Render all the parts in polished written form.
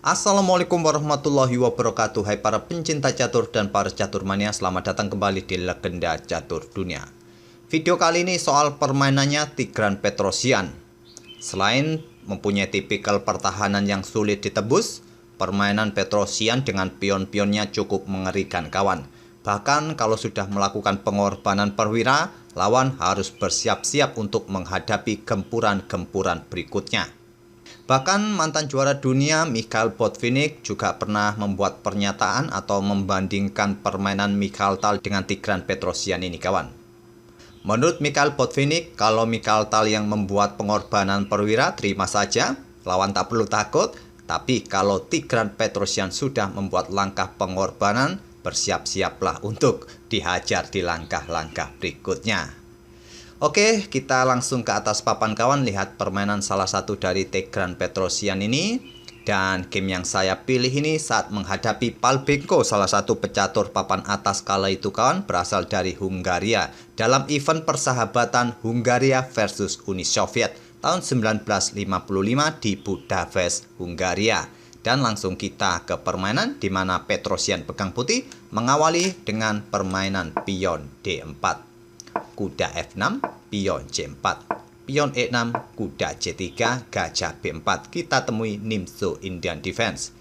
Assalamualaikum warahmatullahi wabarakatuh. Hai para pencinta catur dan para catur mania, selamat datang kembali di Legenda Catur Dunia. Video kali ini soal permainannya Tigran Petrosyan. Selain mempunyai tipikal pertahanan yang sulit ditebus, permainan Petrosyan dengan pion-pionnya cukup mengerikan kawan. Bahkan kalau sudah melakukan pengorbanan perwira, lawan harus bersiap-siap untuk menghadapi gempuran-gempuran berikutnya. Bahkan mantan juara dunia Mikhail Botvinnik juga pernah membuat pernyataan atau membandingkan permainan Mikhail Tal dengan Tigran Petrosyan ini kawan. Menurut Mikhail Botvinnik, kalau Mikhail Tal yang membuat pengorbanan perwira terima saja, lawan tak perlu takut. Tapi kalau Tigran Petrosyan sudah membuat langkah pengorbanan, bersiap-siaplah untuk dihajar di langkah-langkah berikutnya. Oke, kita langsung ke atas papan kawan, lihat permainan salah satu dari Tigran Petrosyan ini. Dan game yang saya pilih ini saat menghadapi Palbenko, salah satu pecatur papan atas kala itu kawan, berasal dari Hungaria. Dalam event persahabatan Hungaria versus Uni Soviet tahun 1955 di Budapest, Hungaria. Dan langsung kita ke permainan di mana Petrosyan pegang putih mengawali dengan permainan pion D4. Kuda F6, pion C4, pion E6, kuda C3, gajah B4. Kita temui Nimzo Indian Defense.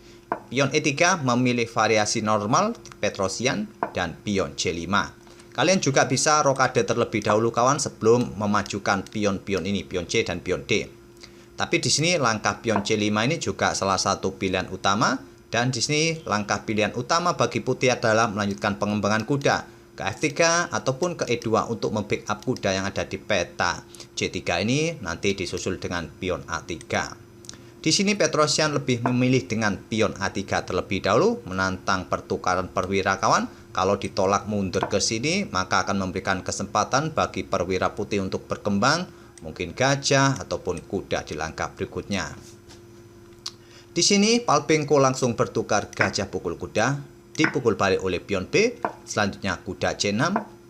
Pion E3 memilih variasi normal Petrosyan dan pion C5. Kalian juga bisa rokade terlebih dahulu kawan sebelum memajukan pion-pion ini, pion C dan pion D. Tapi di sini langkah pion C5 ini juga salah satu pilihan utama, dan di sini langkah pilihan utama bagi putih adalah melanjutkan pengembangan kuda ke F3 ataupun ke E2 untuk membackup kuda yang ada di peta C3 ini, nanti disusul dengan pion A3. Di sini Petrosyan lebih memilih dengan pion A3 terlebih dahulu, menantang pertukaran perwira kawan. Kalau ditolak mundur ke sini, maka akan memberikan kesempatan bagi perwira putih untuk berkembang, mungkin gajah ataupun kuda di langkah berikutnya. Di sini Palbenko langsung bertukar gajah pukul kuda, dipukul balik oleh pion B. Selanjutnya kuda C6,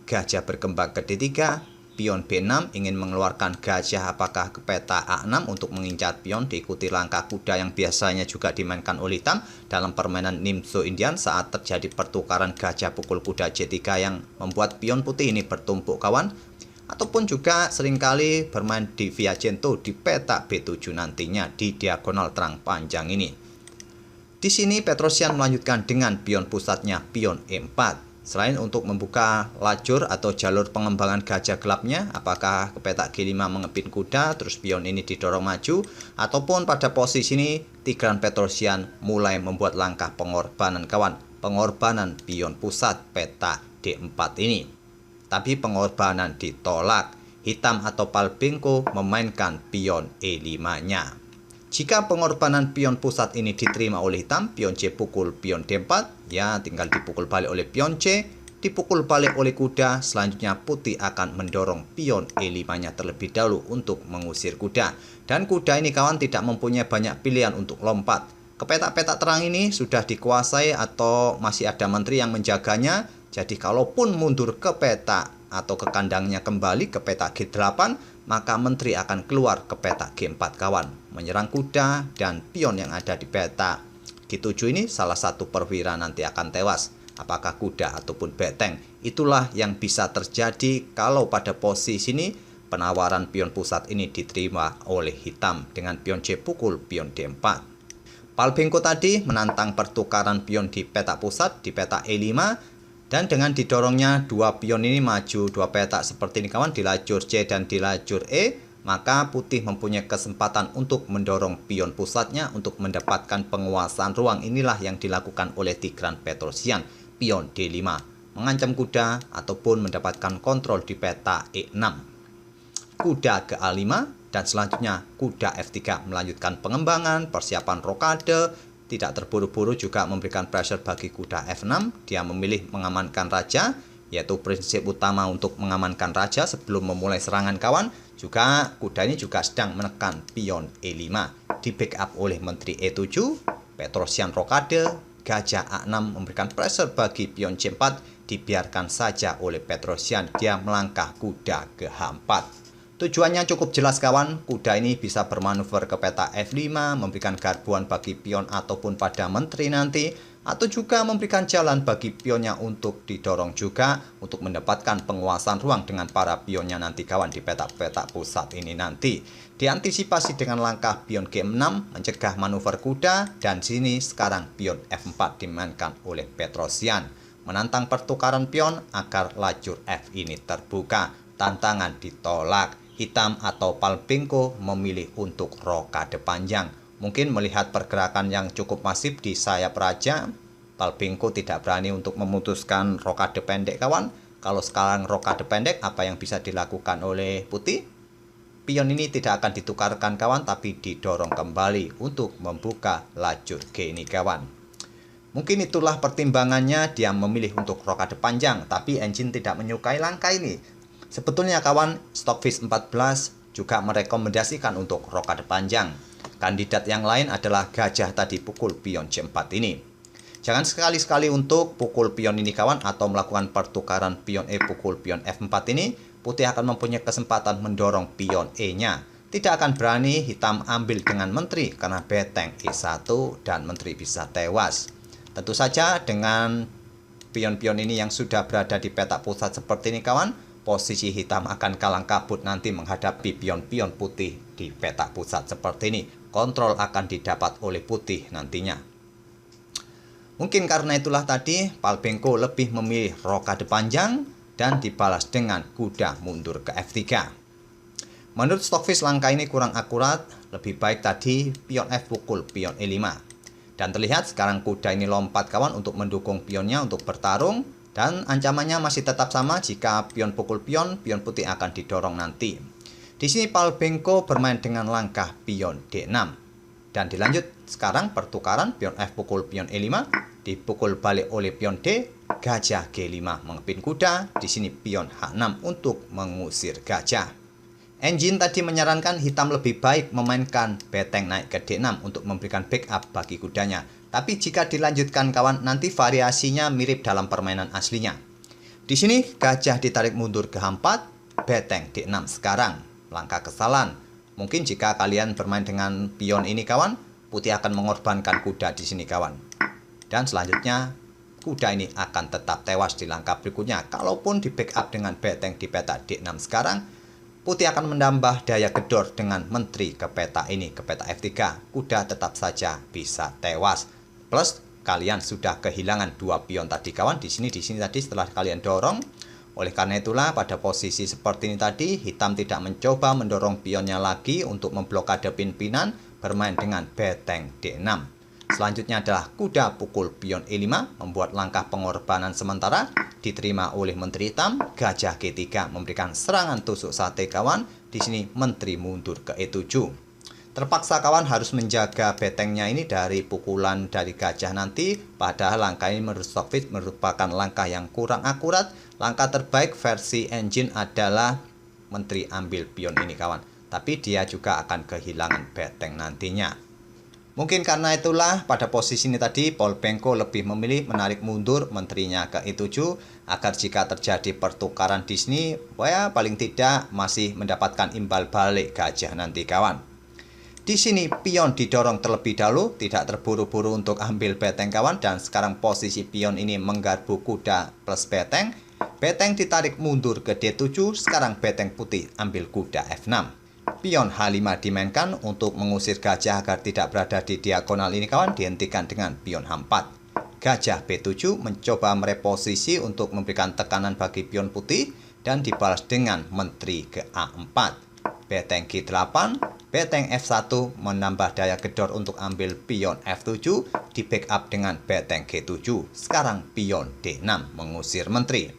gajah berkembang ke D3, pion B6 ingin mengeluarkan gajah apakah ke peta A6 untuk mengincar pion, diikuti langkah kuda yang biasanya juga dimainkan oleh hitam dalam permainan Nimzo Indian saat terjadi pertukaran gajah pukul kuda C3 yang membuat pion putih ini bertumpuk kawan. Ataupun juga seringkali bermain di Viajento di peta B7 nantinya di diagonal terang panjang ini. Di sini Petrosyan melanjutkan dengan pion pusatnya pion E4. Selain untuk membuka lajur atau jalur pengembangan gajah gelapnya, apakah ke peta G5 mengepin kuda, terus pion ini didorong maju, ataupun pada posisi ini Tigran Petrosyan mulai membuat langkah pengorbanan kawan, pengorbanan pion pusat peta D4 ini. Tapi pengorbanan ditolak, hitam atau Palbenko memainkan pion E5-nya. Jika pengorbanan pion pusat ini diterima oleh hitam, pion C pukul pion D4, ya tinggal dipukul balik oleh pion C, dipukul balik oleh kuda. Selanjutnya putih akan mendorong pion E5-nya terlebih dahulu untuk mengusir kuda. Dan kuda ini kawan tidak mempunyai banyak pilihan untuk lompat. Ke peta-peta terang ini sudah dikuasai atau masih ada menteri yang menjaganya. Jadi kalaupun mundur ke peta atau ke kandangnya kembali ke peta G8, maka menteri akan keluar ke peta G4 kawan, menyerang kuda dan pion yang ada di peta G7 ini. Salah satu perwira nanti akan tewas, apakah kuda ataupun beteng. Itulah yang bisa terjadi kalau pada posisi ini penawaran pion pusat ini diterima oleh hitam dengan pion C pukul pion D4. Palbenko tadi menantang pertukaran pion di peta pusat di peta E5. Dan dengan didorongnya dua pion ini maju dua peta seperti ini kawan, di lajur C dan di lajur E, maka putih mempunyai kesempatan untuk mendorong pion pusatnya untuk mendapatkan penguasaan ruang. Inilah yang dilakukan oleh Tigran Petrosyan, pion D5, mengancam kuda ataupun mendapatkan kontrol di peta E6. Kuda ke A5 dan selanjutnya kuda F3 melanjutkan pengembangan, persiapan rokade. Tidak terburu-buru juga memberikan pressure bagi kuda F6. Dia memilih mengamankan raja, yaitu prinsip utama untuk mengamankan raja sebelum memulai serangan kawan. Juga kuda ini juga sedang menekan pion E5. Di backup oleh menteri E7, Petrosyan rokade, gajah A6 memberikan pressure bagi pion C4. Dibiarkan saja oleh Petrosyan, dia melangkah kuda ke H4. Tujuannya cukup jelas kawan, kuda ini bisa bermanuver ke peta F5, memberikan garbuan bagi pion ataupun pada menteri nanti, atau juga memberikan jalan bagi pionnya untuk didorong juga untuk mendapatkan penguasaan ruang dengan para pionnya nanti kawan di peta-peta pusat ini nanti. Diantisipasi dengan langkah pion G6 mencegah manuver kuda, dan sini sekarang pion F4 dimainkan oleh Petrosian, menantang pertukaran pion agar lajur F ini terbuka. Tantangan ditolak. Hitam atau Palbengko memilih untuk rokade panjang. Mungkin melihat pergerakan yang cukup masif di sayap raja, Palbengko tidak berani untuk memutuskan rokade pendek kawan. Kalau sekarang rokade pendek, apa yang bisa dilakukan oleh putih? Pion ini tidak akan ditukarkan kawan, tapi didorong kembali untuk membuka lajur G ini kawan. Mungkin itulah pertimbangannya dia memilih untuk rokade panjang, tapi engine tidak menyukai langkah ini. Sebetulnya kawan, Stockfish 14 juga merekomendasikan untuk rokade panjang. Kandidat yang lain adalah gajah tadi pukul pion C4 ini. Jangan sekali-sekali untuk pukul pion ini kawan, atau melakukan pertukaran pion E pukul pion F4 ini. Putih akan mempunyai kesempatan mendorong pion E-nya. Tidak akan berani hitam ambil dengan menteri karena beteng E1 dan menteri bisa tewas. Tentu saja dengan pion-pion ini yang sudah berada di peta pusat seperti ini kawan, posisi hitam akan kalang kabut nanti menghadapi pion-pion putih di peta pusat seperti ini. Kontrol akan didapat oleh putih nantinya. Mungkin karena itulah tadi Palbengko lebih memilih rokade panjang dan dibalas dengan kuda mundur ke F3. Menurut Stockfish langkah ini kurang akurat, lebih baik tadi pion F pukul pion E5. Dan terlihat sekarang kuda ini lompat kawan untuk mendukung pionnya untuk bertarung. Dan ancamannya masih tetap sama, jika pion pukul pion, pion putih akan didorong nanti. Di sini Palbengko bermain dengan langkah pion D6. Dan dilanjut sekarang pertukaran pion F pukul pion E5, dipukul balik oleh pion D, gajah G5 mengepin kuda, di sini pion H6 untuk mengusir gajah. Engine tadi menyarankan hitam lebih baik memainkan beteng naik ke D6 untuk memberikan backup bagi kudanya. Tapi jika dilanjutkan kawan, nanti variasinya mirip dalam permainan aslinya. Di sini gajah ditarik mundur ke H4, beteng D6 sekarang. Langkah kesalahan. Mungkin jika kalian bermain dengan pion ini kawan, putih akan mengorbankan kuda di sini kawan. Dan selanjutnya kuda ini akan tetap tewas di langkah berikutnya. Kalaupun di backup dengan beteng di peta D6 sekarang, putih akan menambah daya gedor dengan menteri ke peta ini, ke peta F3. Kuda tetap saja bisa tewas. Plus kalian sudah kehilangan dua pion tadi kawan di sini tadi setelah kalian dorong. Oleh karena itulah pada posisi seperti ini tadi hitam tidak mencoba mendorong pionnya lagi untuk memblokade pimpinan, bermain dengan beteng D6. Selanjutnya adalah kuda pukul pion E5 membuat langkah pengorbanan sementara diterima oleh menteri hitam. Gajah G3 memberikan serangan tusuk sate kawan. Di sini menteri mundur ke E7. Terpaksa kawan harus menjaga betengnya ini dari pukulan dari gajah nanti. Padahal langkah ini menurut Stockfish merupakan langkah yang kurang akurat. Langkah terbaik versi engine adalah menteri ambil pion ini kawan. Tapi dia juga akan kehilangan beteng nantinya. Mungkin karena itulah pada posisi ini tadi Palbengko lebih memilih menarik mundur menterinya ke E7 agar jika terjadi pertukaran di sini, ya paling tidak masih mendapatkan imbal balik gajah nanti kawan. Di sini pion didorong terlebih dahulu, tidak terburu-buru untuk ambil beteng kawan, dan sekarang posisi pion ini menggarbu kuda plus beteng. Beteng ditarik mundur ke D7, sekarang beteng putih ambil kuda F6. Pion H5 dimainkan untuk mengusir gajah agar tidak berada di diagonal ini kawan, dihentikan dengan pion H4. Gajah B7 mencoba mereposisi untuk memberikan tekanan bagi pion putih dan dibalas dengan menteri ke A4. Beteng G8, beteng F1 menambah daya gedor untuk ambil pion F7, di backup dengan beteng G7. Sekarang pion D6 mengusir menteri.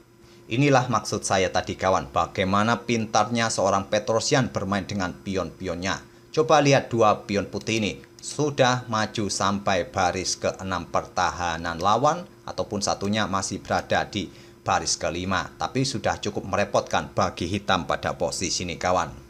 Inilah maksud saya tadi kawan, bagaimana pintarnya seorang Petrosian bermain dengan pion-pionnya. Coba lihat dua pion putih ini, sudah maju sampai baris ke-6 pertahanan lawan, ataupun satunya masih berada di baris ke-5. Tapi sudah cukup merepotkan bagi hitam pada posisi ini kawan.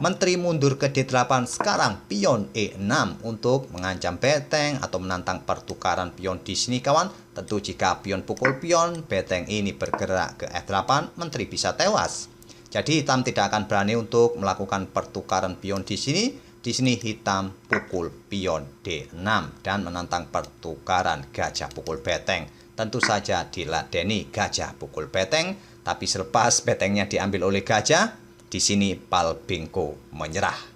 Menteri mundur ke D8, sekarang pion E6 untuk mengancam beteng atau menantang pertukaran pion di sini kawan. Tentu jika pion pukul pion, beteng ini bergerak ke F8, menteri bisa tewas. Jadi hitam tidak akan berani untuk melakukan pertukaran pion di sini. Di sini hitam pukul pion D6 dan menantang pertukaran gajah pukul beteng. Tentu saja diladeni gajah pukul beteng, tapi selepas betengnya diambil oleh gajah, di sini pal bingko menyerah.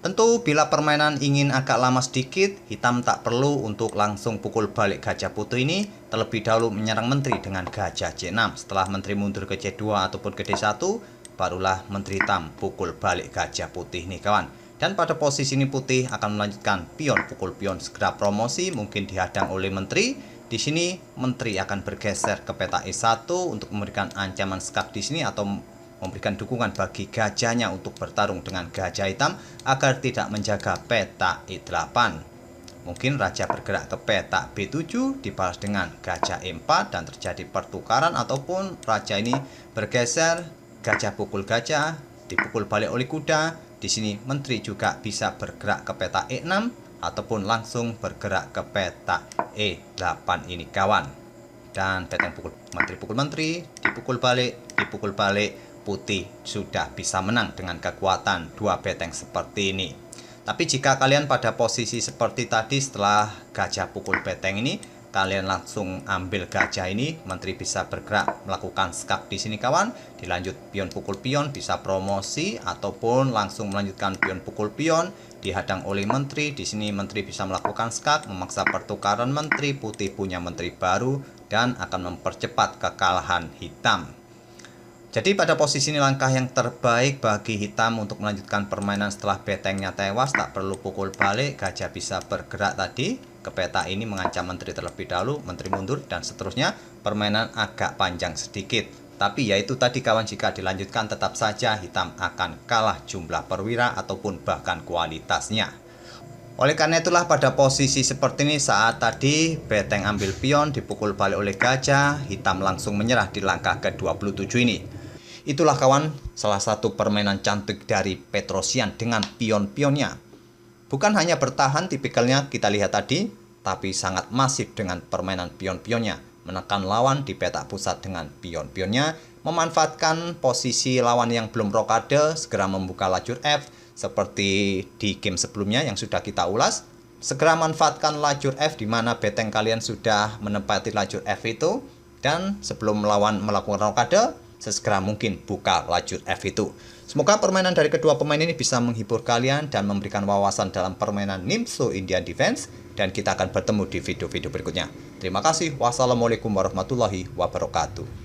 Tentu bila permainan ingin agak lama sedikit, hitam tak perlu untuk langsung pukul balik gajah putih ini, terlebih dahulu menyerang menteri dengan gajah C6. Setelah menteri mundur ke C2 ataupun ke D1, barulah menteri hitam pukul balik gajah putih nih kawan. Dan pada posisi ini putih akan melanjutkan pion pukul pion segera promosi, mungkin dihadang oleh menteri. Di sini menteri akan bergeser ke peta E1 untuk memberikan ancaman skak di sini atau memberikan dukungan bagi gajahnya untuk bertarung dengan gajah hitam agar tidak menjaga peta E8. Mungkin raja bergerak ke peta B7 dibalas dengan gajah E4 dan terjadi pertukaran, ataupun raja ini bergeser, gajah pukul gajah, dipukul balik oleh kuda. Di sini menteri juga bisa bergerak ke peta E6 ataupun langsung bergerak ke peta E8 ini kawan. Dan beteng pukul menteri, dipukul balik, putih sudah bisa menang dengan kekuatan 2 beteng seperti ini. Tapi jika kalian pada posisi seperti tadi, setelah gajah pukul beteng ini, kalian langsung ambil gajah ini, menteri bisa bergerak melakukan skak di sini kawan. Dilanjut pion pukul pion, bisa promosi ataupun langsung melanjutkan pion pukul pion, dihadang oleh menteri. Di sini menteri bisa melakukan skak, memaksa pertukaran menteri, putih punya menteri baru dan akan mempercepat kekalahan hitam. Jadi pada posisi ini langkah yang terbaik bagi hitam untuk melanjutkan permainan setelah betengnya tewas. Tak perlu pukul balik, gajah bisa bergerak tadi ke peta ini mengancam menteri terlebih dahulu, menteri mundur dan seterusnya. Permainan agak panjang sedikit, tapi yaitu tadi kawan, jika dilanjutkan tetap saja hitam akan kalah jumlah perwira ataupun bahkan kualitasnya. Oleh karena itulah pada posisi seperti ini, saat tadi beteng ambil pion dipukul balik oleh gajah, hitam langsung menyerah di langkah ke-27 ini. Itulah kawan, salah satu permainan cantik dari Petrosian dengan pion-pionnya. Bukan hanya bertahan tipikalnya kita lihat tadi, tapi sangat masif dengan permainan pion-pionnya. Menekan lawan di peta pusat dengan pion-pionnya, memanfaatkan posisi lawan yang belum rokade, segera membuka lajur F, seperti di game sebelumnya yang sudah kita ulas. Segera manfaatkan lajur F di mana beteng kalian sudah menempati lajur F itu, dan sebelum melawan melakukan rokade, sesegera mungkin buka lajur F itu. Semoga permainan dari kedua pemain ini bisa menghibur kalian dan memberikan wawasan dalam permainan Nimzo Indian Defense, dan kita akan bertemu di video-video berikutnya. Terima kasih. Wassalamualaikum warahmatullahi wabarakatuh.